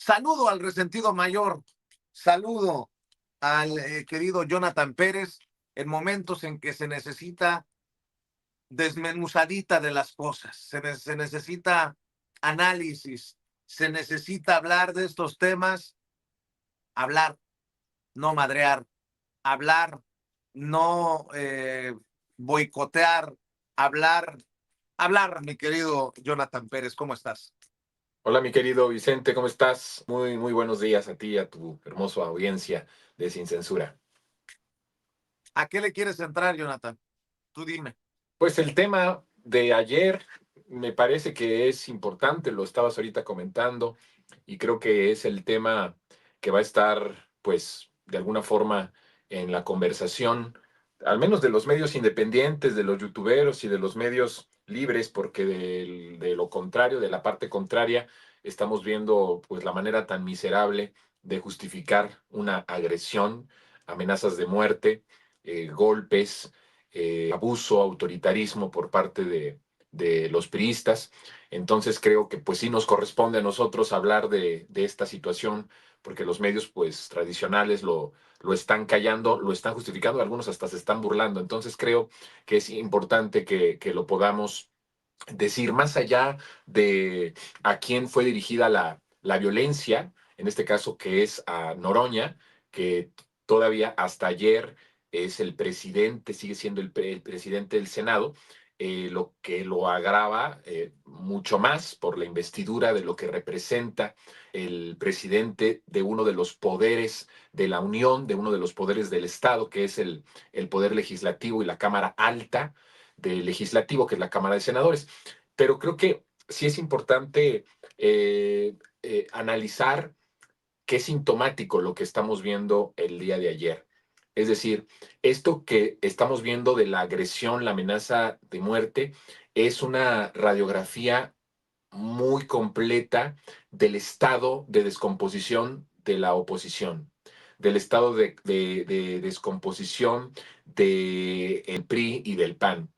Saludo al resentido mayor, saludo al querido Jonathan Pérez en momentos en que se necesita desmenuzadita de las cosas, se necesita análisis, se necesita hablar de estos temas, hablar, no madrear, hablar, no boicotear, hablar, hablar, mi querido Jonathan Pérez, ¿cómo estás? Hola, mi querido Vicente, ¿cómo estás? Muy buenos días a ti y a tu hermosa audiencia de Sin Censura. ¿A qué le quieres entrar, Jonathan? Tú dime. Pues el tema de ayer me parece que es importante, lo estabas ahorita comentando, y creo que es el tema que va a estar, pues, de alguna forma en la conversación, al menos de los medios independientes, de los youtuberos y de los medios libres, porque de lo contrario, de la parte contraria, estamos viendo pues la manera tan miserable de justificar una agresión, amenazas de muerte, golpes, abuso, autoritarismo por parte de los priistas. Entonces creo que pues sí nos corresponde a nosotros hablar de esta situación, porque los medios pues tradicionales lo están callando, lo están justificando, algunos hasta se están burlando. Entonces creo que es importante que lo podamos decir, más allá de a quién fue dirigida la violencia, en este caso que es a Noroña, que todavía hasta ayer es el presidente, sigue siendo el presidente del Senado, lo que lo agrava mucho más por la investidura de lo que representa el presidente de uno de los poderes de la Unión, de uno de los poderes del Estado, que es el Poder Legislativo y la Cámara Alta del Legislativo, que es la Cámara de Senadores. Pero creo que sí es importante analizar qué es sintomático lo que estamos viendo el día de ayer. Es decir, esto que estamos viendo de la agresión, la amenaza de muerte, es una radiografía muy completa del estado de descomposición de la oposición, del estado de descomposición del PRI y del PAN.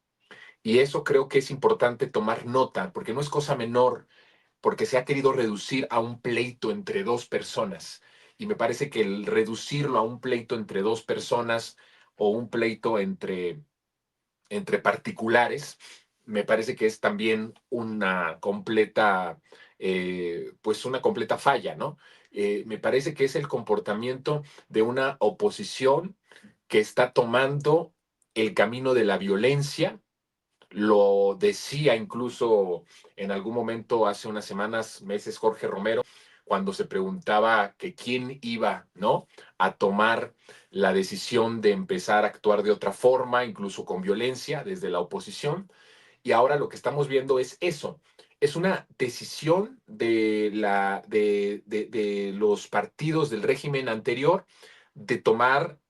Y eso creo que es importante tomar nota, porque no es cosa menor, porque se ha querido reducir a un pleito entre dos personas. Y me parece que el reducirlo a un pleito entre dos personas o un pleito entre particulares, me parece que es también una completa, pues una completa falla, ¿no? Me parece que es el comportamiento de una oposición que está tomando el camino de la violencia. Lo decía incluso en algún momento hace unas semanas, meses, Jorge Romero, cuando se preguntaba que quién iba, ¿no?, a tomar la decisión de empezar a actuar de otra forma, incluso con violencia desde la oposición. Y ahora lo que estamos viendo es eso. Es una decisión de los partidos del régimen anterior de tomar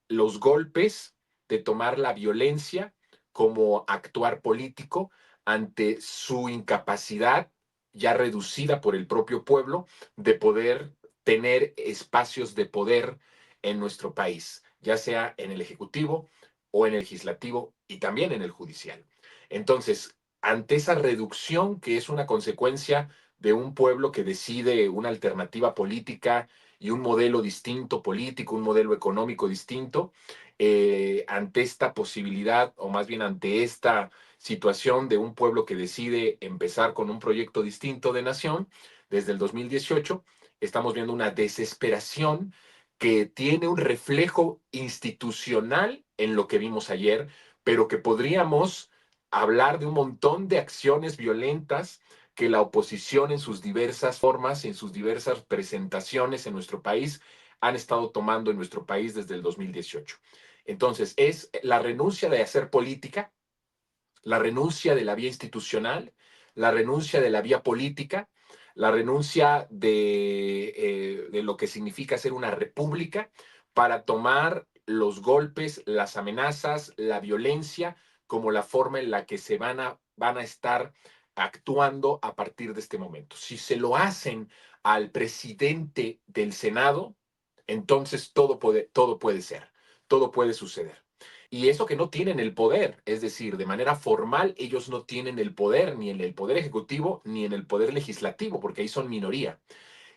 los golpes, de tomar la violencia como actuar político ante su incapacidad, ya reducida por el propio pueblo, de poder tener espacios de poder en nuestro país, ya sea en el Ejecutivo o en el Legislativo y también en el Judicial. Entonces, ante esa reducción que es una consecuencia de un pueblo que decide una alternativa política y un modelo distinto político, un modelo económico distinto, ante esta posibilidad, o más bien ante esta situación de un pueblo que decide empezar con un proyecto distinto de nación, desde el 2018, estamos viendo una desesperación que tiene un reflejo institucional en lo que vimos ayer, pero que podríamos hablar de un montón de acciones violentas que la oposición en sus diversas formas, en sus diversas presentaciones en nuestro país, han estado tomando en nuestro país desde el 2018. Entonces, es la renuncia de hacer política, la renuncia de la vía institucional, la renuncia de la vía política, la renuncia de lo que significa ser una república para tomar los golpes, las amenazas, la violencia como la forma en la que van a estar actuando a partir de este momento. Si se lo hacen al presidente del Senado, entonces todo puede ser, todo puede suceder. Y eso que no tienen el poder, es decir, de manera formal ellos no tienen el poder ni en el poder ejecutivo ni en el poder legislativo, porque ahí son minoría.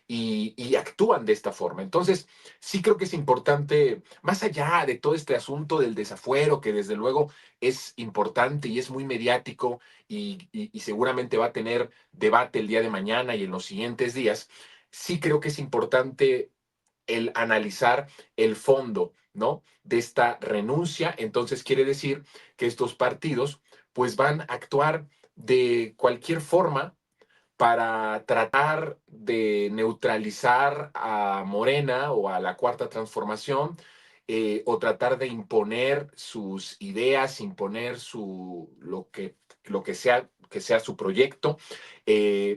y actúan de esta forma. Entonces, sí creo que es importante, más allá de todo este asunto del desafuero, que desde luego es importante y es muy mediático y seguramente va a tener debate el día de mañana y en los siguientes días, sí creo que es importante el analizar el fondo, ¿no? De esta renuncia. Entonces quiere decir que estos partidos pues van a actuar de cualquier forma para tratar de neutralizar a Morena o a la Cuarta Transformación, o tratar de imponer sus ideas, imponer lo que sea su proyecto,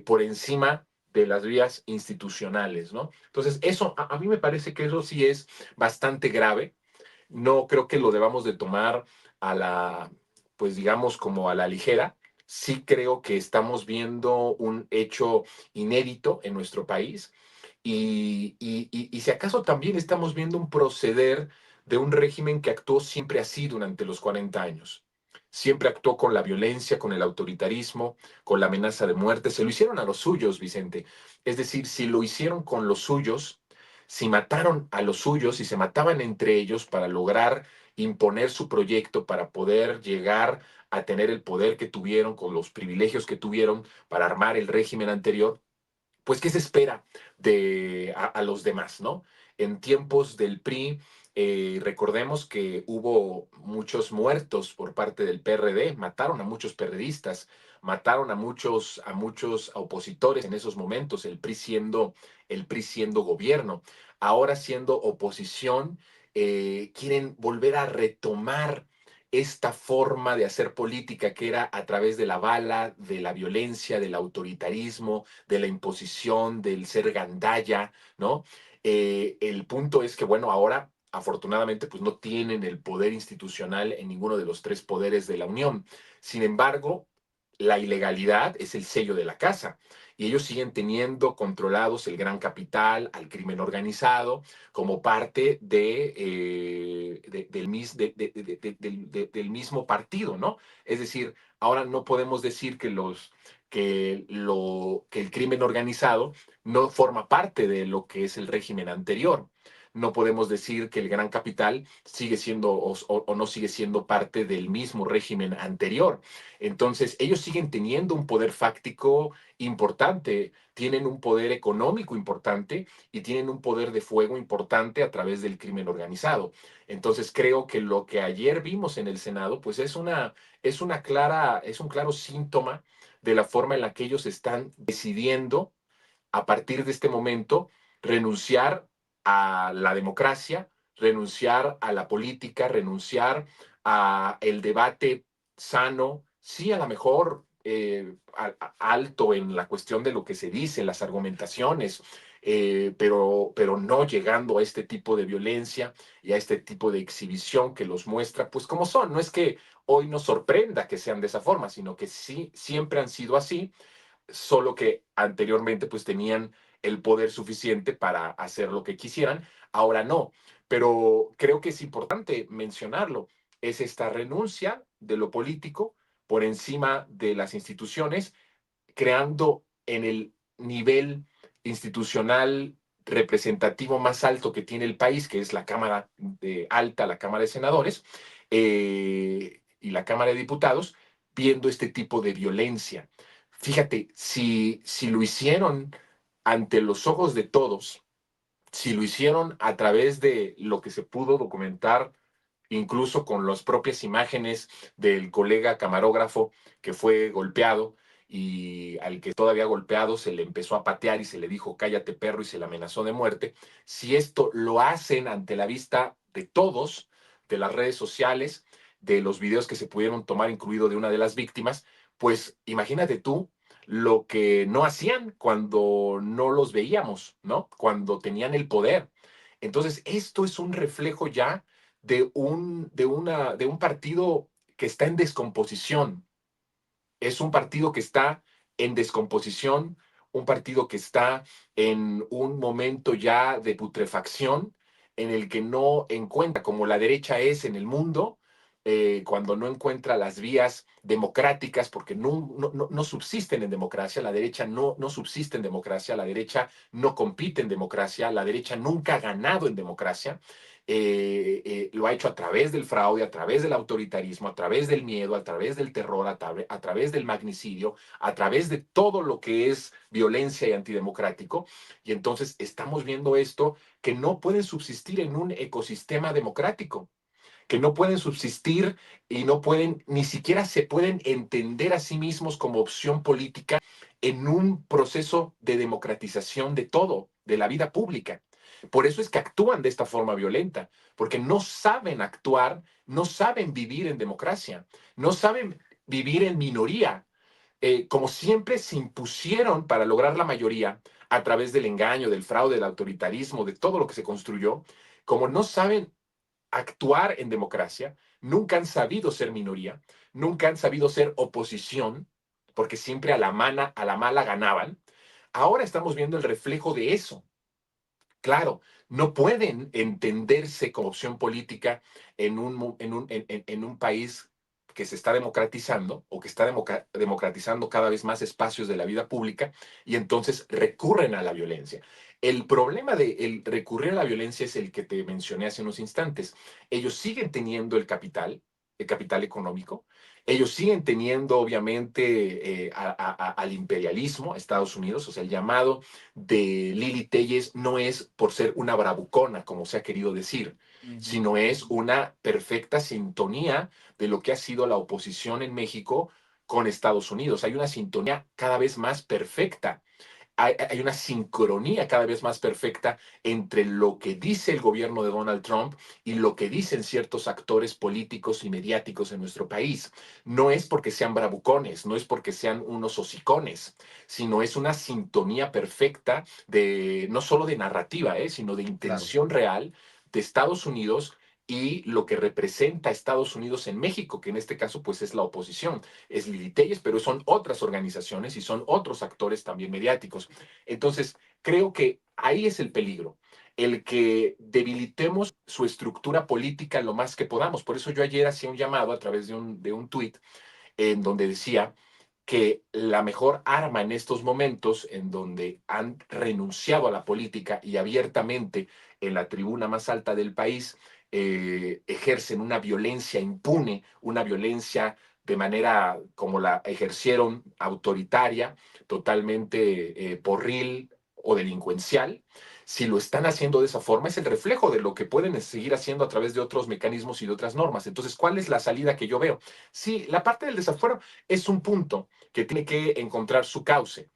por encima de las vías institucionales, ¿no? Entonces, eso, a mí me parece que eso sí es bastante grave. No creo que lo debamos de tomar a la, pues digamos, como a la ligera. Sí creo que estamos viendo un hecho inédito en nuestro país y si acaso también estamos viendo un proceder de un régimen que actuó siempre así durante los 40 años. Siempre actuó con la violencia, con el autoritarismo, con la amenaza de muerte. Se lo hicieron a los suyos, Vicente. Es decir, si lo hicieron con los suyos, si mataron a los suyos y se mataban entre ellos para lograr imponer su proyecto, para poder llegar a tener el poder que tuvieron, con los privilegios que tuvieron para armar el régimen anterior, pues, ¿qué se espera a los demás, no? En tiempos del PRI, recordemos que hubo muchos muertos por parte del PRD, mataron a muchos perredistas, mataron a muchos opositores en esos momentos, el PRI siendo gobierno. Ahora siendo oposición, quieren volver a retomar esta forma de hacer política que era a través de la bala, de la violencia, del autoritarismo, de la imposición, del ser gandalla, ¿no? El punto es que, bueno, ahora afortunadamente pues no tienen el poder institucional en ninguno de los tres poderes de la Unión. Sin embargo, la ilegalidad es el sello de la casa y ellos siguen teniendo controlados el gran capital, al crimen organizado, como parte del mismo partido, ¿no? Es decir, ahora no podemos decir que el crimen organizado no forma parte de lo que es el régimen anterior. No podemos decir que el gran capital sigue siendo o no sigue siendo parte del mismo régimen anterior. Entonces, ellos siguen teniendo un poder fáctico importante, tienen un poder económico importante y tienen un poder de fuego importante a través del crimen organizado. Entonces, creo que lo que ayer vimos en el Senado, pues es un claro síntoma de la forma en la que ellos están decidiendo a partir de este momento renunciar a la democracia, renunciar a la política, renunciar a el debate sano, sí a lo mejor alto en la cuestión de lo que se dice, las argumentaciones, pero no llegando a este tipo de violencia y a este tipo de exhibición que los muestra, pues como son. No es que hoy nos sorprenda que sean de esa forma, sino que sí, siempre han sido así, solo que anteriormente pues tenían el poder suficiente para hacer lo que quisieran, ahora no. Pero creo que es importante mencionarlo, es esta renuncia de lo político por encima de las instituciones, creando en el nivel institucional representativo más alto que tiene el país, que es la Cámara de Alta, la Cámara de Senadores, y la Cámara de Diputados, viendo este tipo de violencia. Fíjate, si lo hicieron ante los ojos de todos, si lo hicieron a través de lo que se pudo documentar, incluso con las propias imágenes del colega camarógrafo que fue golpeado y al que todavía golpeado se le empezó a patear y se le dijo cállate perro y se le amenazó de muerte, si esto lo hacen ante la vista de todos, de las redes sociales, de los videos que se pudieron tomar, incluido de una de las víctimas, pues imagínate tú lo que no hacían cuando no los veíamos, ¿no? Cuando tenían el poder. Entonces, esto es un reflejo ya de un partido que está en descomposición. Es un partido que está en descomposición, un partido que está en un momento ya de putrefacción, en el que no encuentra, como la derecha es en el mundo, cuando no encuentra las vías democráticas, porque no subsisten en democracia, la derecha no subsiste en democracia, la derecha no compite en democracia, la derecha nunca ha ganado en democracia. Lo ha hecho a través del fraude, a través del autoritarismo, a través del miedo, a través del terror, a través del magnicidio, a través de todo lo que es violencia y antidemocrático. Y entonces estamos viendo esto, que no pueden subsistir en un ecosistema democrático, que no pueden subsistir y no pueden, ni siquiera se pueden entender a sí mismos como opción política en un proceso de democratización de todo, de la vida pública. Por eso es que actúan de esta forma violenta, porque no saben actuar, no saben vivir en democracia, no saben vivir en minoría. Como siempre se impusieron para lograr la mayoría a través del engaño, del fraude, del autoritarismo, de todo lo que se construyó, como no saben actuar en democracia, nunca han sabido ser minoría, nunca han sabido ser oposición, porque siempre a la mala ganaban. Ahora estamos viendo el reflejo de eso. Claro, no pueden entenderse como opción política en un país que se está democratizando o que está democratizando cada vez más espacios de la vida pública, y entonces recurren a la violencia. El problema de el recurrir a la violencia es el que te mencioné hace unos instantes. Ellos siguen teniendo el capital económico. Ellos siguen teniendo, obviamente, al imperialismo, Estados Unidos, o sea, el llamado de Lili Telles no es por ser una bravucona, como se ha querido decir, sino es una perfecta sintonía de lo que ha sido la oposición en México con Estados Unidos. Hay una sintonía cada vez más perfecta. Hay una sincronía cada vez más perfecta entre lo que dice el gobierno de Donald Trump y lo que dicen ciertos actores políticos y mediáticos en nuestro país. No es porque sean bravucones, no es porque sean unos hocicones, sino es una sintonía perfecta de no solo de narrativa, sino de Claro. intención real de Estados Unidos y lo que representa Estados Unidos en México, que en este caso pues es la oposición. Es Lili Telles, pero son otras organizaciones y son otros actores también mediáticos. Entonces, creo que ahí es el peligro, el que debilitemos su estructura política lo más que podamos. Por eso yo ayer hacía un llamado a través de un tuit en donde decía que la mejor arma en estos momentos, en donde han renunciado a la política y abiertamente en la tribuna más alta del país ejercen una violencia impune, una violencia de manera como la ejercieron autoritaria, totalmente porril o delincuencial. Si lo están haciendo de esa forma, es el reflejo de lo que pueden seguir haciendo a través de otros mecanismos y de otras normas. Entonces, ¿cuál es la salida que yo veo? Sí, la parte del desafuero es un punto que tiene que encontrar su cauce,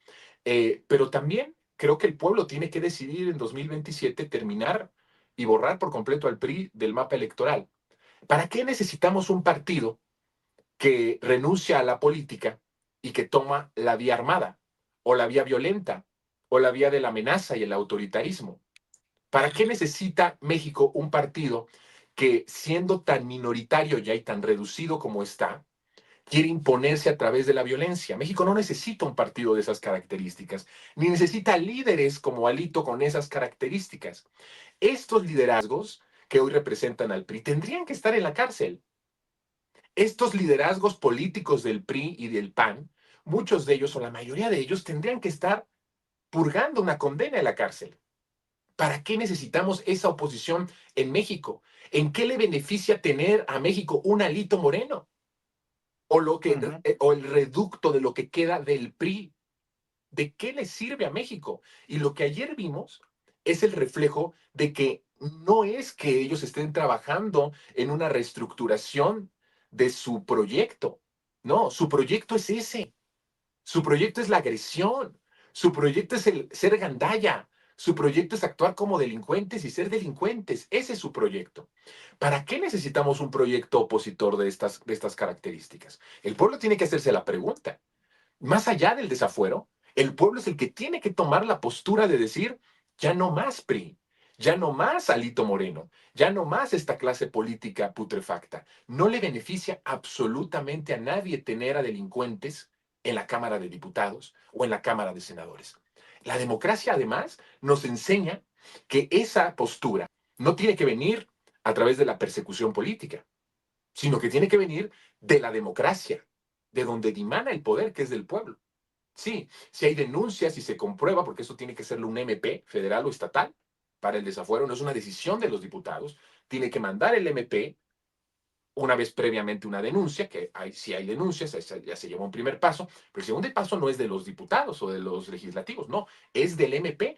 pero también creo que el pueblo tiene que decidir en 2027 terminar y borrar por completo al PRI del mapa electoral. ¿Para qué necesitamos un partido que renuncia a la política y que toma la vía armada o la vía violenta o la vía de la amenaza y el autoritarismo? ¿Para qué necesita México un partido que, siendo tan minoritario ya y tan reducido como está, quiere imponerse a través de la violencia? México no necesita un partido de esas características, ni necesita líderes como Alito con esas características. Estos liderazgos que hoy representan al PRI tendrían que estar en la cárcel. Estos liderazgos políticos del PRI y del PAN, muchos de ellos o la mayoría de ellos tendrían que estar purgando una condena en la cárcel. ¿Para qué necesitamos esa oposición en México? ¿En qué le beneficia tener a México un Alito Moreno? O el reducto de lo que queda del PRI. ¿De qué le sirve a México? Y lo que ayer vimos es el reflejo de que no es que ellos estén trabajando en una reestructuración de su proyecto. No, su proyecto es ese. Su proyecto es la agresión. Su proyecto es el ser gandalla. Su proyecto es actuar como delincuentes y ser delincuentes. Ese es su proyecto. ¿Para qué necesitamos un proyecto opositor de estas características? El pueblo tiene que hacerse la pregunta. Más allá del desafuero, el pueblo es el que tiene que tomar la postura de decir, ya no más PRI, ya no más Alito Moreno, ya no más esta clase política putrefacta. No le beneficia absolutamente a nadie tener a delincuentes en la Cámara de Diputados o en la Cámara de Senadores. La democracia, además, nos enseña que esa postura no tiene que venir a través de la persecución política. sino que tiene que venir de la democracia, de donde dimana el poder, que es del pueblo. Sí, si hay denuncias y se comprueba, porque eso tiene que serlo un MP federal o estatal para el desafuero, no es una decisión de los diputados, tiene que mandar el MP una vez previamente una denuncia, que si hay denuncias, ya se lleva un primer paso, pero el segundo paso no es de los diputados o de los legislativos, no, es del MP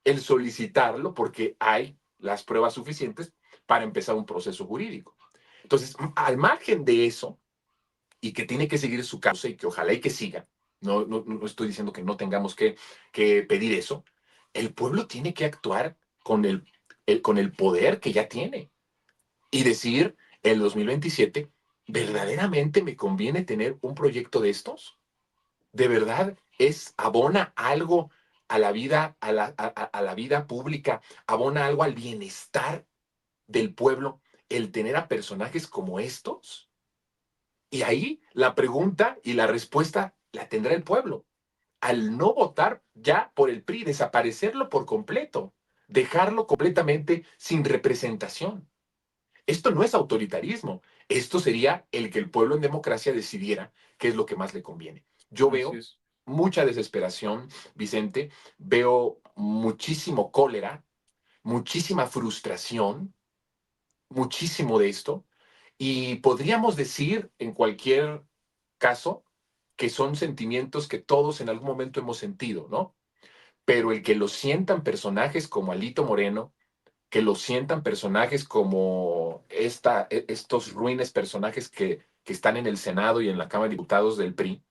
el solicitarlo porque hay las pruebas suficientes para empezar un proceso jurídico. Entonces, al margen de eso, y que tiene que seguir su causa y que ojalá y que siga, no estoy diciendo que no tengamos que pedir eso, el pueblo tiene que actuar con con el poder que ya tiene y decir en 2027, ¿verdaderamente me conviene tener un proyecto de estos? ¿De verdad abona algo a la vida, a la vida pública, abona algo al bienestar del pueblo el tener a personajes como estos? Y ahí la pregunta y la respuesta la tendrá el pueblo. Al no votar ya por el PRI, desaparecerlo por completo, dejarlo completamente sin representación. Esto no es autoritarismo. Esto sería el que el pueblo en democracia decidiera qué es lo que más le conviene. Yo veo mucha desesperación, Vicente, veo muchísimo cólera, muchísima frustración, muchísimo de esto, y podríamos decir en cualquier caso que son sentimientos que todos en algún momento hemos sentido, ¿no? Pero el que lo sientan personajes como Alito Moreno, que lo sientan personajes como estos ruines personajes que están en el Senado y en la Cámara de Diputados del PRI,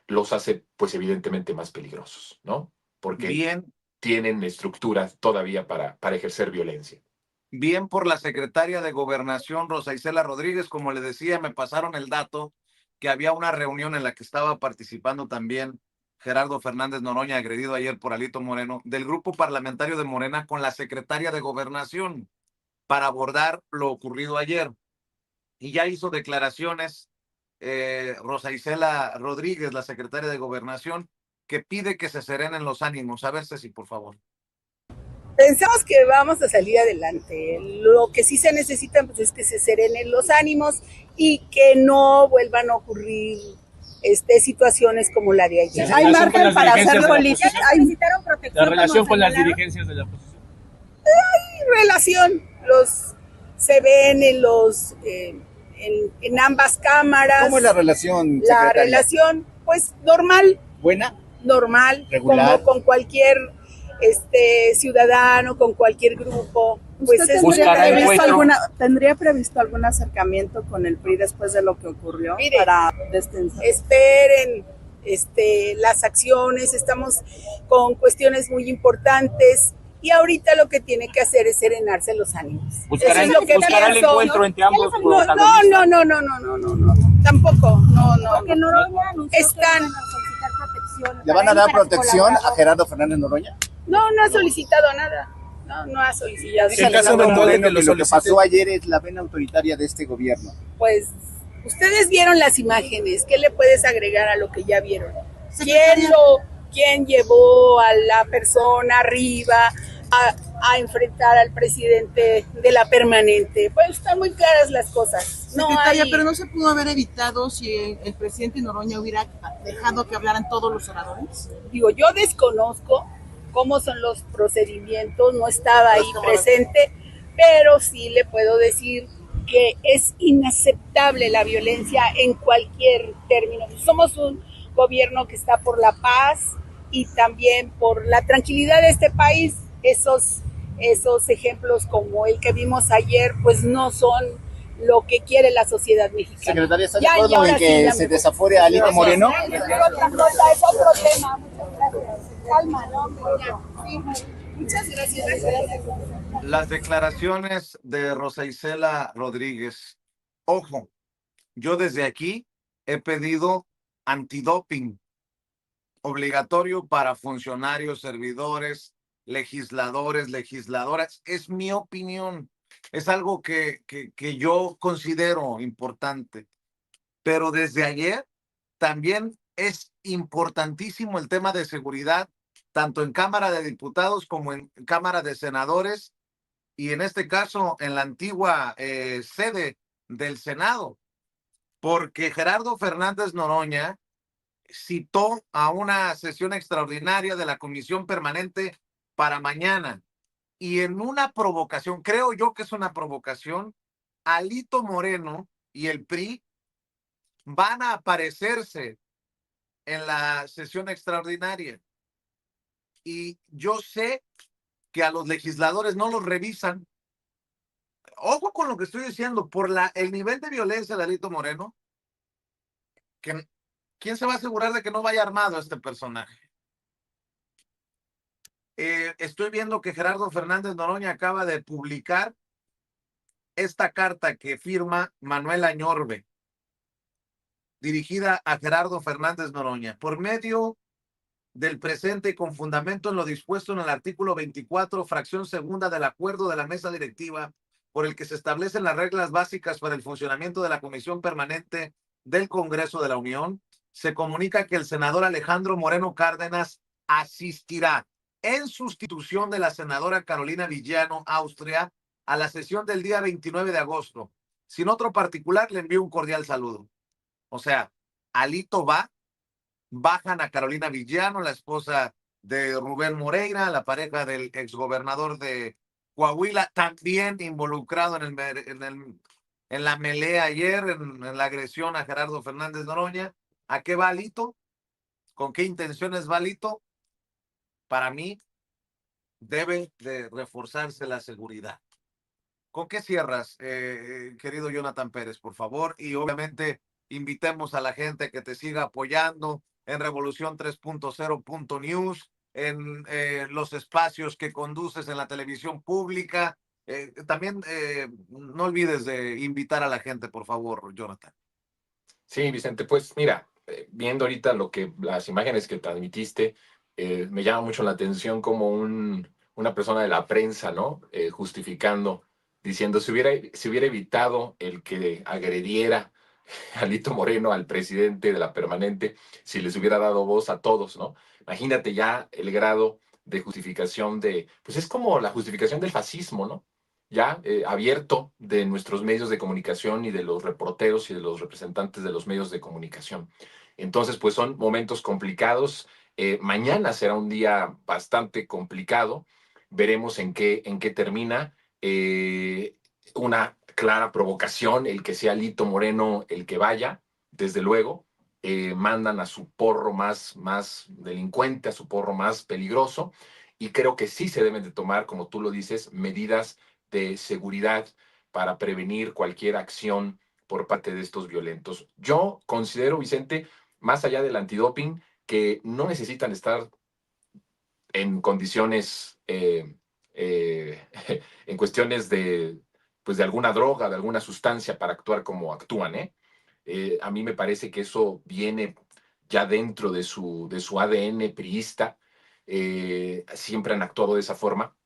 los hace pues evidentemente más peligrosos, ¿no? Porque Bien, tienen estructuras todavía para ejercer violencia. bien por la secretaria de Gobernación, Rosa Isela Rodríguez. Como le decía, me pasaron el dato que había una reunión en la que estaba participando también Gerardo Fernández Noroña, agredido ayer por Alito Moreno, del grupo parlamentario de Morena con la secretaria de Gobernación para abordar lo ocurrido ayer. Y ya hizo declaraciones Rosa Isela Rodríguez, la secretaria de Gobernación, que pide que se serenen los ánimos. A ver, Ceci, por favor. Pensamos que vamos a salir adelante. Lo que sí se necesita pues, es que se serenen los ánimos y que no vuelvan a ocurrir situaciones como la de ayer. Hay margen para hacer política. Necesitaron protección. La relación con las dirigencias de la oposición. Hay relación. Se ven en los en ambas cámaras. ¿Cómo es la relación, secretaria? La relación, pues normal. ¿Buena? Normal, regular, como con cualquier ciudadano, con cualquier grupo. Pues ¿Tendría previsto algún acercamiento con el PRI después de lo que ocurrió? Mire, para destensar. Esperen las acciones, estamos con cuestiones muy importantes y ahorita lo que tiene que hacer es serenarse los ánimos. ¿Buscará el encuentro entre ambos protagonistas? No, tampoco, no. Porque Noroña anunció están... ¿Le van a dar protección a Gerardo Fernández Noroña? No ha solicitado nada. No ha solicitado. Dice Alejandro Moreno que lo que pasó ayer es la vena autoritaria de este gobierno. Pues, ustedes vieron las imágenes. ¿Qué le puedes agregar a lo que ya vieron? ¿Quién llevó a la persona arriba a enfrentar al presidente de la permanente? Pues están muy claras las cosas. Secretaria, pero no se pudo haber evitado si el presidente Noroña hubiera dejado que hablaran todos los oradores. Digo, yo desconozco cómo son los procedimientos, no estaba ahí presente, pero sí le puedo decir que es inaceptable la violencia en cualquier término. Somos un gobierno que está por la paz y también por la tranquilidad de este país. Esos ejemplos como el que vimos ayer, pues no son lo que quiere la sociedad mexicana. Secretaria, ¿está de acuerdo en que se desafore a Alito Moreno? Es otra cosa, es otro tema. Muchas gracias. Calma, ¿no? Sí. Muchas gracias. Las declaraciones de Rosa Isela Rodríguez. Ojo, yo desde aquí he pedido antidoping obligatorio para funcionarios, servidores, legisladores, legisladoras. Es mi opinión. Es algo que yo considero importante. Pero desde ayer también es importantísimo el tema de seguridad, tanto en Cámara de Diputados como en Cámara de Senadores, y en este caso en la antigua sede del Senado, porque Gerardo Fernández Noroña citó a una sesión extraordinaria de la Comisión Permanente para mañana. Y en una provocación, creo yo que es una provocación, Alito Moreno y el PRI van a aparecerse en la sesión extraordinaria. Y yo sé que a los legisladores no los revisan. Ojo con lo que estoy diciendo, por el nivel de violencia de Alito Moreno, que, ¿quién se va a asegurar de que no vaya armado este personaje? Estoy viendo que Gerardo Fernández Noroña acaba de publicar esta carta que firma Manuel Añorbe, dirigida a Gerardo Fernández Noroña. Por medio del presente y con fundamento en lo dispuesto en el artículo 24, fracción segunda del acuerdo de la mesa directiva, por el que se establecen las reglas básicas para el funcionamiento de la Comisión Permanente del Congreso de la Unión, se comunica que el senador Alejandro Moreno Cárdenas asistirá en sustitución de la senadora Carolina Villano, Austria, a la sesión del día 29 de agosto. Sin otro particular, le envío un cordial saludo. O sea, Alito bajan a Carolina Villano, la esposa de Rubén Moreira, la pareja del exgobernador de Coahuila, también involucrado en la melea ayer, en la agresión a Gerardo Fernández Noroña. ¿A qué va Alito? ¿Con qué intenciones va Alito? Para mí, debe de reforzarse la seguridad. ¿Con qué cierras, querido Jonathan Pérez, por favor? Y obviamente invitemos a la gente que te siga apoyando en Revolución 3.0.news, en los espacios que conduces en la televisión pública. También no olvides de invitar a la gente, por favor, Jonathan. Sí, Vicente, pues mira, viendo ahorita las imágenes que transmitiste, me llama mucho la atención como una persona de la prensa, ¿no? Justificando, diciendo, se hubiera evitado el que agrediera Alito Moreno al presidente de la permanente si les hubiera dado voz a todos, ¿no? Imagínate ya el grado de justificación pues es como la justificación del fascismo, ¿no? Ya abierto de nuestros medios de comunicación y de los reporteros y de los representantes de los medios de comunicación. Entonces, pues son momentos complicados. Mañana será un día bastante complicado. Veremos en qué termina. Una clara provocación el que sea Lito Moreno el que vaya, desde luego. Mandan a su porro más delincuente, a su porro más peligroso, y creo que sí se deben de tomar, como tú lo dices, medidas de seguridad para prevenir cualquier acción por parte de estos violentos. Yo considero, Vicente, más allá del antidoping, que no necesitan estar en condiciones, en cuestiones pues de alguna droga, de alguna sustancia para actuar como actúan, ¿eh? A mí me parece que eso viene ya dentro de su ADN priista. Siempre han actuado de esa forma.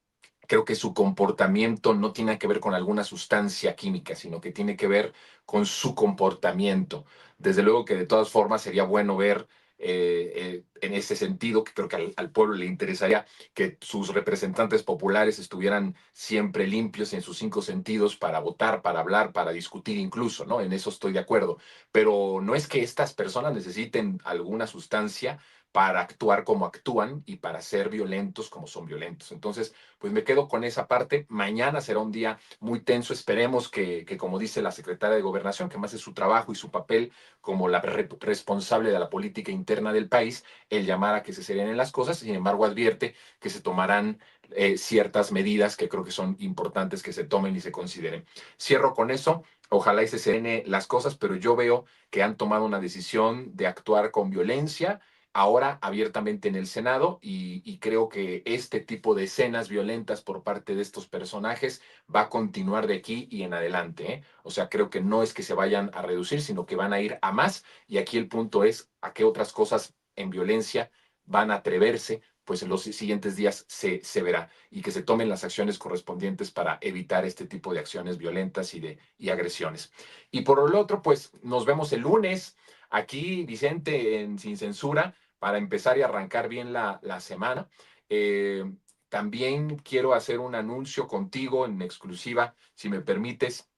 Creo que su comportamiento no tiene que ver con alguna sustancia química, sino que tiene que ver con su comportamiento. Desde luego que de todas formas sería bueno ver en ese sentido, que creo que al pueblo le interesaría que sus representantes populares estuvieran siempre limpios en sus 5 sentidos para votar, para hablar, para discutir incluso, ¿no? En eso estoy de acuerdo. Pero no es que estas personas necesiten alguna sustancia para actuar como actúan y para ser violentos como son violentos. Entonces, pues me quedo con esa parte. Mañana será un día muy tenso. Esperemos que como dice la secretaria de Gobernación, que más es su trabajo y su papel como la responsable de la política interna del país, el llamar a que se serenen las cosas. Sin embargo, advierte que se tomarán ciertas medidas que creo que son importantes que se tomen y se consideren. Cierro con eso. Ojalá y se serene las cosas, pero yo veo que han tomado una decisión de actuar con violencia, ahora abiertamente en el Senado, y creo que este tipo de escenas violentas por parte de estos personajes va a continuar de aquí y en adelante, ¿eh? O sea, creo que no es que se vayan a reducir, sino que van a ir a más, y aquí el punto es a qué otras cosas en violencia van a atreverse, pues en los siguientes días se verá, y que se tomen las acciones correspondientes para evitar este tipo de acciones violentas y agresiones. Y por el otro, pues nos vemos el lunes aquí, Vicente, en Sin Censura, para empezar y arrancar bien la semana. También quiero hacer un anuncio contigo en exclusiva, si me permites.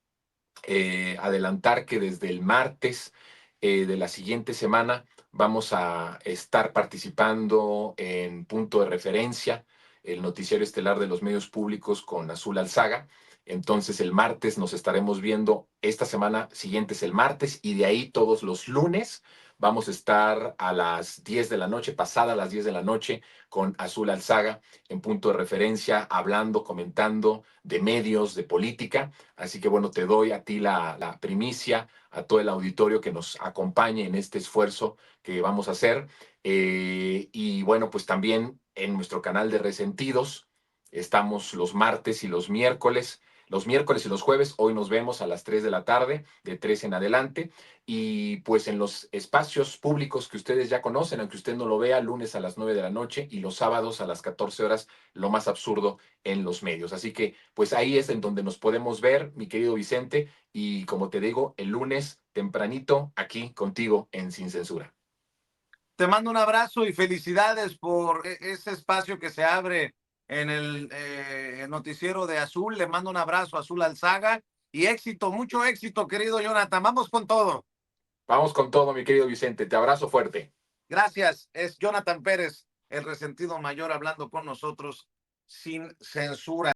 adelantar que desde el martes de la siguiente semana vamos a estar participando en Punto de Referencia, el noticiero estelar de los medios públicos con Azul Alzaga. Entonces el martes nos estaremos viendo, esta semana siguiente es el martes, y de ahí todos los lunes vamos a estar a las 10 de la noche, pasada las 10 de la noche, con Azul Alzaga en Punto de Referencia, hablando, comentando de medios, de política. Así que bueno, te doy a ti la primicia, a todo el auditorio que nos acompañe en este esfuerzo que vamos a hacer. Y bueno, pues también en nuestro canal de Resentidos estamos los martes y los miércoles. Los miércoles y los jueves, hoy nos vemos a las 3 de la tarde, de 3 en adelante. Y pues en los espacios públicos que ustedes ya conocen, aunque usted no lo vea, lunes a las 9 de la noche y los sábados a las 14 horas, lo más absurdo en los medios. Así que pues ahí es en donde nos podemos ver, mi querido Vicente, y como te digo, el lunes tempranito aquí contigo en Sin Censura. Te mando un abrazo y felicidades por ese espacio que se abre en el noticiero de Azul. Le mando un abrazo a Azul Alzaga y éxito, mucho éxito, querido Jonathan. Vamos con todo. Vamos con todo, mi querido Vicente. Te abrazo fuerte. Gracias. Es Jonathan Pérez, el resentido mayor, hablando con nosotros sin censura.